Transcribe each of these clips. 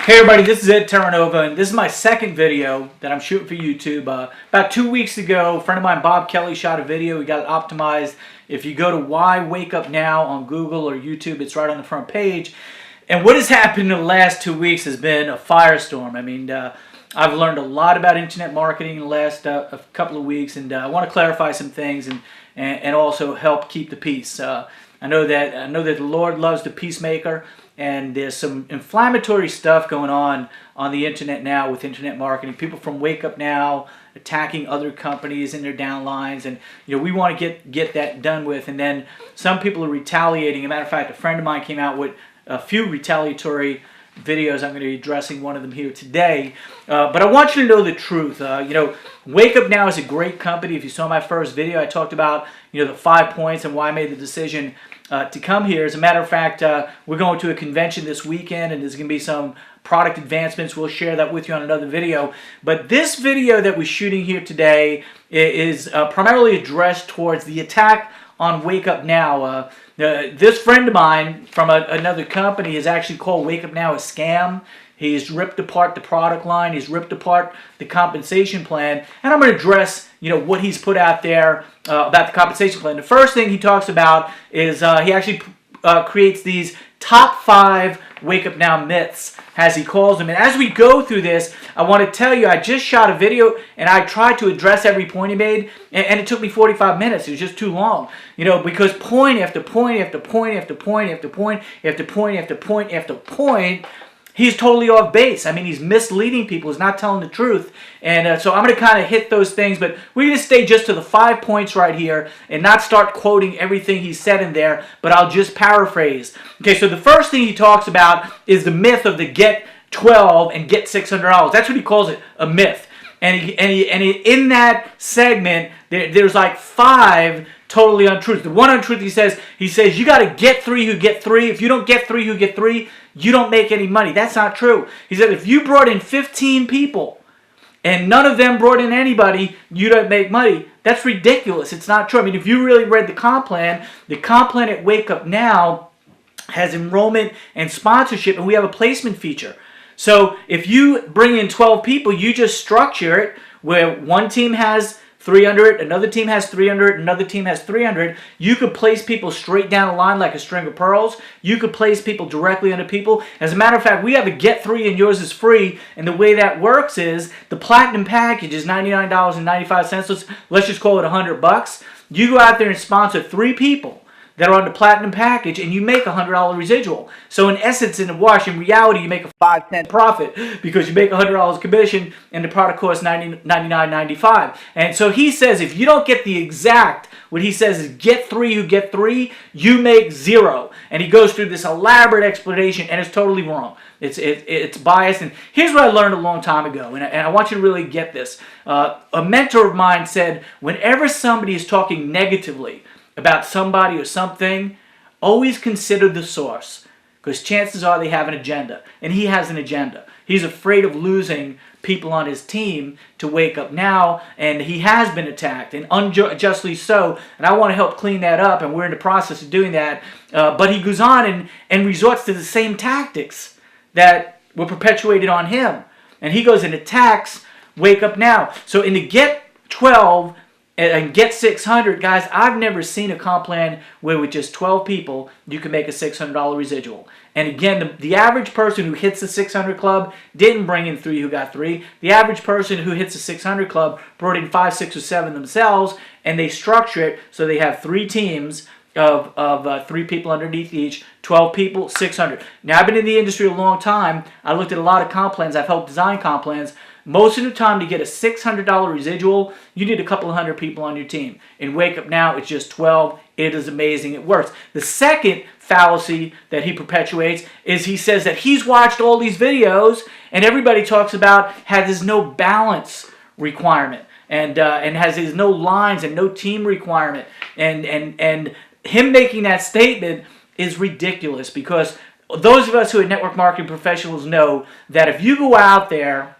Hey everybody, this is Ed Terranova, and this is my second video that I'm shooting for YouTube. About 2 weeks ago, a friend of mine, Bob Kelly, shot a video. We got it optimized. If you go to Why Wake Up Now on Google or YouTube, it's right on the front page. And what has happened in the last 2 weeks has been a firestorm. I mean, I've learned a lot about internet marketing in the last couple of weeks, and I want to clarify some things and also help keep the peace. I know that the Lord loves the peacemaker. And there's some inflammatory stuff going on the internet now with internet marketing. People from Wake Up Now attacking other companies in their downlines, and we want to get that done with. And then some people are retaliating. As a matter of fact, a friend of mine came out with a few retaliatory videos. I'm going to be addressing one of them here today. But I want you to know the truth. Wake Up Now is a great company. If you saw my first video, I talked about the 5 points and why I made the decision to come here. As a matter of fact, we're going to a convention this weekend, and there's going to be some product advancements. We'll share that with you on another video. But this video that we're shooting here today is primarily addressed towards the attack on Wake Up Now. This friend of mine from another company has actually called Wake Up Now a scam. He's ripped apart the product line. He's ripped apart the compensation plan. And I'm going to address, what he's put out there about the compensation plan. The first thing he talks about is he actually creates these top 5 Wake Up Now myths, as he calls them. And as we go through this, I want to tell you, I just shot a video and I tried to address every point he made, and it took me 45 minutes. It was just too long, because point after point after point after point after point after point after point after point, he's totally off base. I mean, he's misleading people. He's not telling the truth. And so I'm going to kind of hit those things, but we're going to stay just to the 5 points right here and not start quoting everything he said in there, but I'll just paraphrase. Okay, so the first thing he talks about is the myth of the get 12 and get $600. That's what he calls it, a myth. And in that segment, there's like 5 totally untruths. The one untruth he says you got to get 3 who get 3. If you don't get 3 who get 3, you don't make any money. That's not true. He said if you brought in 15 people and none of them brought in anybody, you don't make money. That's ridiculous. It's not true. I mean, if you really read the comp plan at Wake Up Now has enrollment and sponsorship, and we have a placement feature. So if you bring in 12 people, you just structure it where one team has 300, another team has 300, another team has 300. You could place people straight down the line like a string of pearls. You could place people directly under people. As a matter of fact, we have a get 3 and yours is free. And the way that works is the platinum package is $99.95. Let's just call it $100. You go out there and sponsor 3 people that are on the platinum package, and you make a $100 residual. So in essence, in the wash, in reality, you make a 5-10 profit because you make $100 commission and the product costs $99.95. And so he says if you don't get the exact, what he says is get 3 who get 3, you make 0. And he goes through this elaborate explanation, and it's totally wrong. It's biased. And here's what I learned a long time ago, and I want you to really get this. A mentor of mine said, whenever somebody is talking negatively about somebody or something, always consider the source, because chances are they have an agenda, and he has an agenda. He's afraid of losing people on his team to Wake Up Now, and he has been attacked, and unjustly so, and I want to help clean that up, and we're in the process of doing that. But he goes on and resorts to the same tactics that were perpetuated on him, and he goes and attacks Wake Up Now. So in the Get 12 and get 600, guys, I've never seen a comp plan where with just 12 people, you can make a $600 residual. And again, the average person who hits the 600 club didn't bring in 3 who got 3. The average person who hits the 600 club brought in 5, 6, or 7 themselves, and they structure it so they have 3 teams of 3 people underneath each, 12 people, 600. Now, I've been in the industry a long time. I looked at a lot of comp plans. I've helped design comp plans. Most of the time, to get a $600 residual, you need a couple of hundred people on your team. In Wake Up Now, it's just 12. It is amazing. It works. The second fallacy that he perpetuates is he says that he's watched all these videos, and everybody talks about how there's no balance requirement, and there's no lines and no team requirement. And him making that statement is ridiculous, because those of us who are network marketing professionals know that if you go out there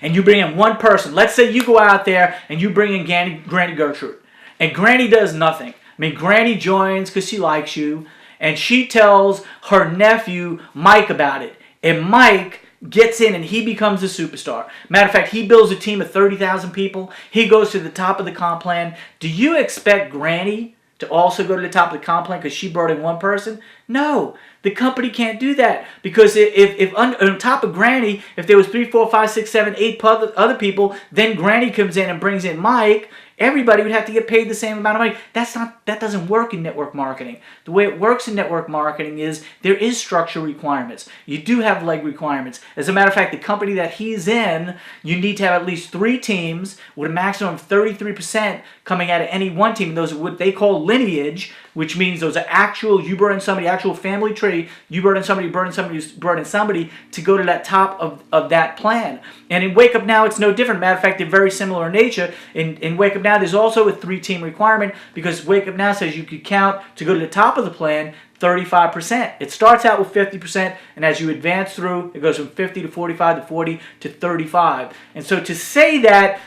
and you bring in one person, let's say you go out there and you bring in Granny Gertrude, and Granny does nothing. I mean, Granny joins because she likes you, and she tells her nephew Mike about it, and Mike gets in and he becomes a superstar. Matter of fact, he builds a team of 30,000 people. He goes to the top of the comp plan. Do you expect Granny to also go to the top of the comp plan because she brought in one person? No. The company can't do that, because if on top of Granny, if there was 3, 4, 5, 6, 7, 8 other people, then Granny comes in and brings in Mike. Everybody would have to get paid the same amount of money. That doesn't work in network marketing. The way it works in network marketing is there is structure requirements. You do have leg requirements. As a matter of fact, the company that he's in, you need to have at least 3 teams with a maximum of 33% coming out of any one team. Those are what they call lineage, which means those are actual, you brought in somebody, actual family tree, you brought in somebody, brought in somebody to go to that top of that plan. And in Wake Up Now, it's no different. Matter of fact, they're very similar in nature. In Wake Up Now, there's also a 3-team requirement, because Wake Up Now says you could count to go to the top of the plan 35%. It starts out with 50%, and as you advance through, it goes from 50 to 45 to 40 to 35. And so to say that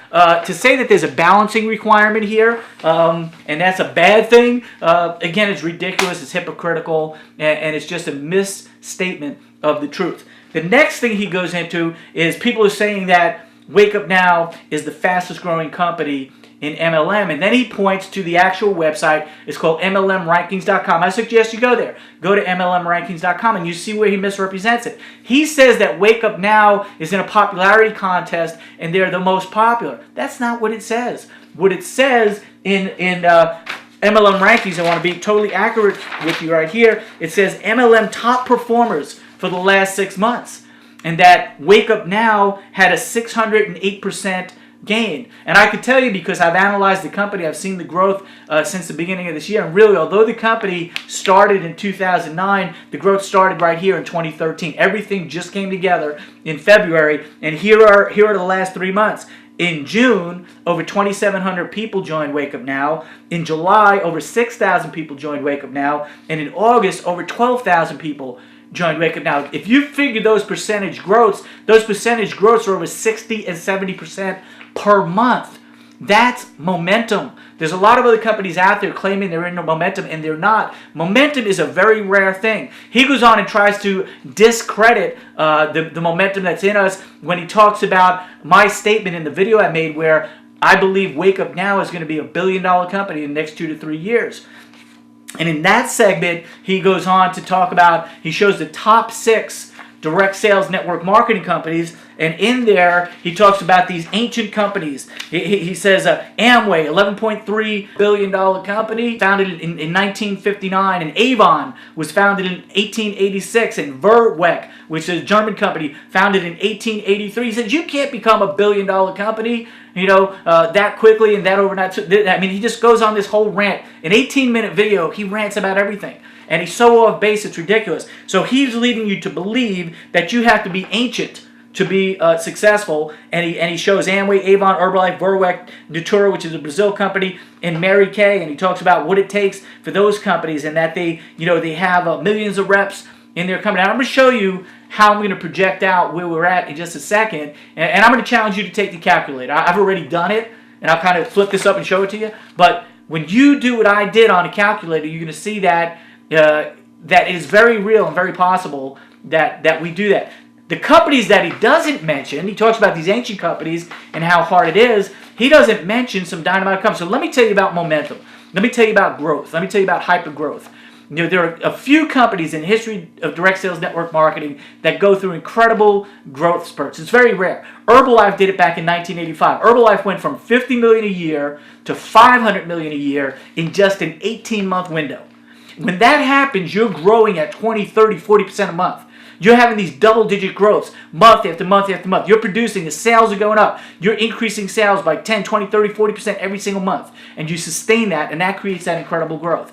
there's a balancing requirement here, and that's a bad thing, again, it's ridiculous, it's hypocritical, and it's just a misstatement of the truth. The next thing he goes into is people are saying that Wake Up Now is the fastest growing company in MLM, and then he points to the actual website. It's called MLMrankings.com. I suggest you go there. Go to MLMrankings.com and you see where he misrepresents it. He says that Wake Up Now is in a popularity contest and they're the most popular. That's not what it says. What it says in MLM Rankings, I want to be totally accurate with you right here, it says MLM top performers for the last 6 months, and that Wake Up Now had a 608% gain. And I could tell you, because I've analyzed the company, I've seen the growth since the beginning of this year, and really, although the company started in 2009, the growth started right here in 2013. Everything just came together in February, and here are the last 3 months. In June, over 2,700 people joined Wake Up Now. In July, over 6,000 people joined Wake Up Now. And in August, over 12,000 people joined Wake Up Now. If you figure those percentage growths are over 60 and 70% per month. That's momentum. There's a lot of other companies out there claiming they're in momentum, and they're not. Momentum is a very rare thing. He goes on and tries to discredit the momentum that's in us when he talks about my statement in the video I made where I believe Wake Up Now is going to be $1 billion company in the next 2 to 3 years. And in that segment, he goes on to talk about, he shows the top 6 direct sales network marketing companies, and in there he talks about these ancient companies. He says Amway, $11.3 billion company, founded in 1959, and Avon was founded in 1886, and verge, which is a German company, founded in 1883. He says you can't become $1 billion company, that quickly and that overnight. I mean, he just goes on this whole rant. An 18-minute video, he rants about everything. And he's so off base, it's ridiculous. So he's leading you to believe that you have to be ancient to be successful. And he shows Amway, Avon, Herbalife, Verwec, Natura, which is a Brazil company, and Mary Kay. And he talks about what it takes for those companies, and that they have millions of reps in their company. Now, I'm going to show you how I'm going to project out where we're at in just a second. And I'm going to challenge you to take the calculator. I've already done it, and I'll kind of flip this up and show it to you. But when you do what I did on a calculator, you're going to see that that is very real and very possible that we do that. The companies that he doesn't mention, he talks about these ancient companies and how hard it is. He doesn't mention some dynamite companies. So let me tell you about momentum. Let me tell you about growth. Let me tell you about hyper growth. There are a few companies in the history of direct sales network marketing that go through incredible growth spurts. It's very rare. Herbalife did it back in 1985. Herbalife went from $50 million a year to $500 million a year in just an 18-month window. When that happens, you're growing at 20, 30, 40% a month. You're having these double-digit growths month after month after month. You're producing, the sales are going up. You're increasing sales by 10, 20, 30, 40% every single month. And you sustain that, and that creates that incredible growth.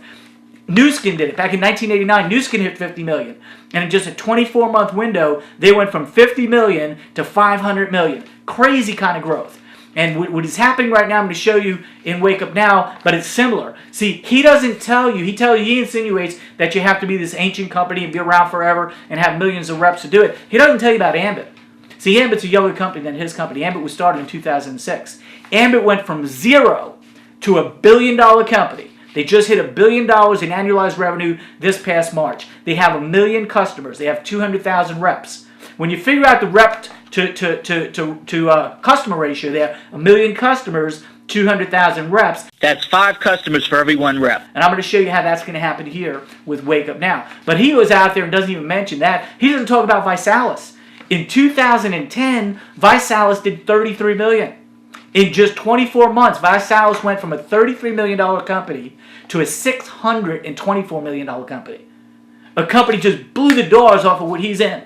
Nu Skin did it. Back in 1989, Nu Skin hit $50 million. And in just a 24-month window, they went from $50 million to $500 million. Crazy kind of growth. And what is happening right now, I'm going to show you in Wake Up Now, but it's similar. See, he doesn't tell you, he insinuates that you have to be this ancient company and be around forever and have millions of reps to do it. He doesn't tell you about Ambit. See, Ambit's a younger company than his company. Ambit was started in 2006. Ambit went from 0 to $1 billion company. They just hit $1 billion in annualized revenue this past March. They have 1 million customers. They have 200,000 reps. When you figure out the rep to customer ratio there, 1 million customers, 200,000 reps. That's 5 customers for every 1 rep. And I'm going to show you how that's going to happen here with Wake Up Now. But he goes out there and doesn't even mention that. He doesn't talk about ViSalus. In 2010, ViSalus did $33 million. In just 24 months, ViSalus went from a $33 million company to a $624 million company. A company just blew the doors off of what he's in.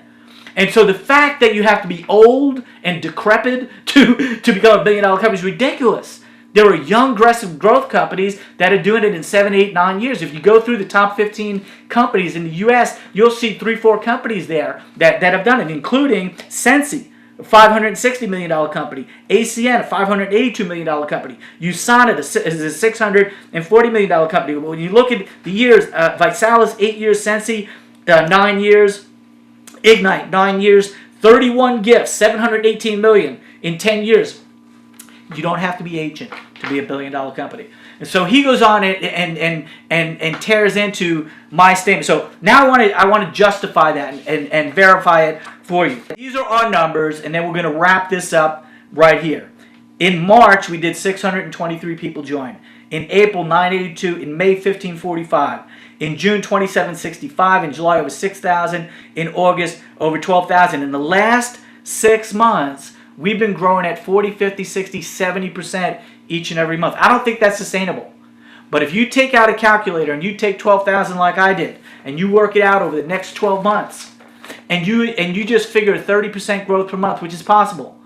And so the fact that you have to be old and decrepit to become a $1 billion company is ridiculous. There are young, aggressive growth companies that are doing it in 7, 8, 9 years. If you go through the top 15 companies in the U.S., you'll see 3, 4 companies there that have done it, including Sensi, a $560 million company, ACN, a $582 million company, USANA is a $640 million company. When you look at the years, ViSalus, 8 years, Sensi, 9 years, Ignite, 9 years, 31 gifts, $718 million in 10 years. You don't have to be ancient to be a $1 billion company. And so he goes on and tears into my statement. So now I want to justify that and verify it for you. These are our numbers, and then we're going to wrap this up right here. In March, we did 623 people join. In April, 982. In May, 1545. In June, 2765. In July, over 6,000. In August, over 12,000. In the last 6 months, we've been growing at 40, 50, 60, 70% each and every month. I don't think that's sustainable. But if you take out a calculator and you take 12,000 like I did, and you work it out over the next 12 months, and you just figure 30% growth per month, which is possible.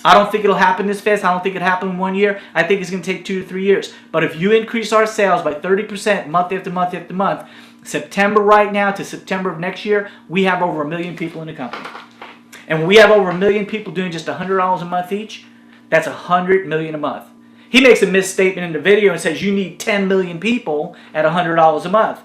I don't think it'll happen this fast. I don't think it'll happen in 1 year. I think it's going to take 2 to 3 years. But if you increase our sales by 30% month after month after month, September right now to September of next year, we have over 1 million people in the company. And when we have over 1 million people doing just $100 a month each, that's $100 million a month. He makes a misstatement in the video and says you need 10 million people at $100 a month.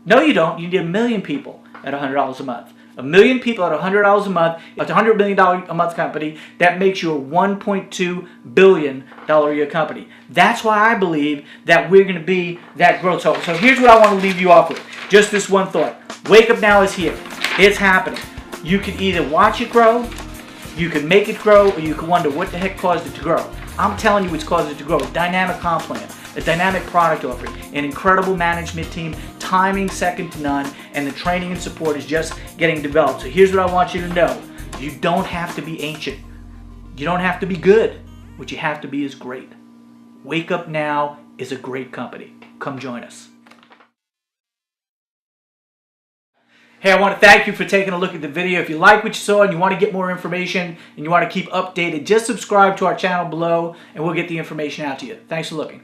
No, you don't. You need 1 million people at $100 a month. 1 million people at $100 a month. It's a $100 million a month company. That makes you a $1.2 billion a year company. That's why I believe that we're going to be that growth. So here's what I want to leave you off with. Just this one thought. Wake Up Now is here. It's happening. You can either watch it grow, you can make it grow, or you can wonder what the heck caused it to grow. I'm telling you what's caused it to grow. A dynamic comp plan, a dynamic product offering, an incredible management team, timing second to none, and the training and support is just getting developed. So here's what I want you to know. You don't have to be ancient. You don't have to be good. What you have to be is great. Wake Up Now is a great company. Come join us. Hey, I want to thank you for taking a look at the video. If you like what you saw and you want to get more information and you want to keep updated, just subscribe to our channel below and we'll get the information out to you. Thanks for looking.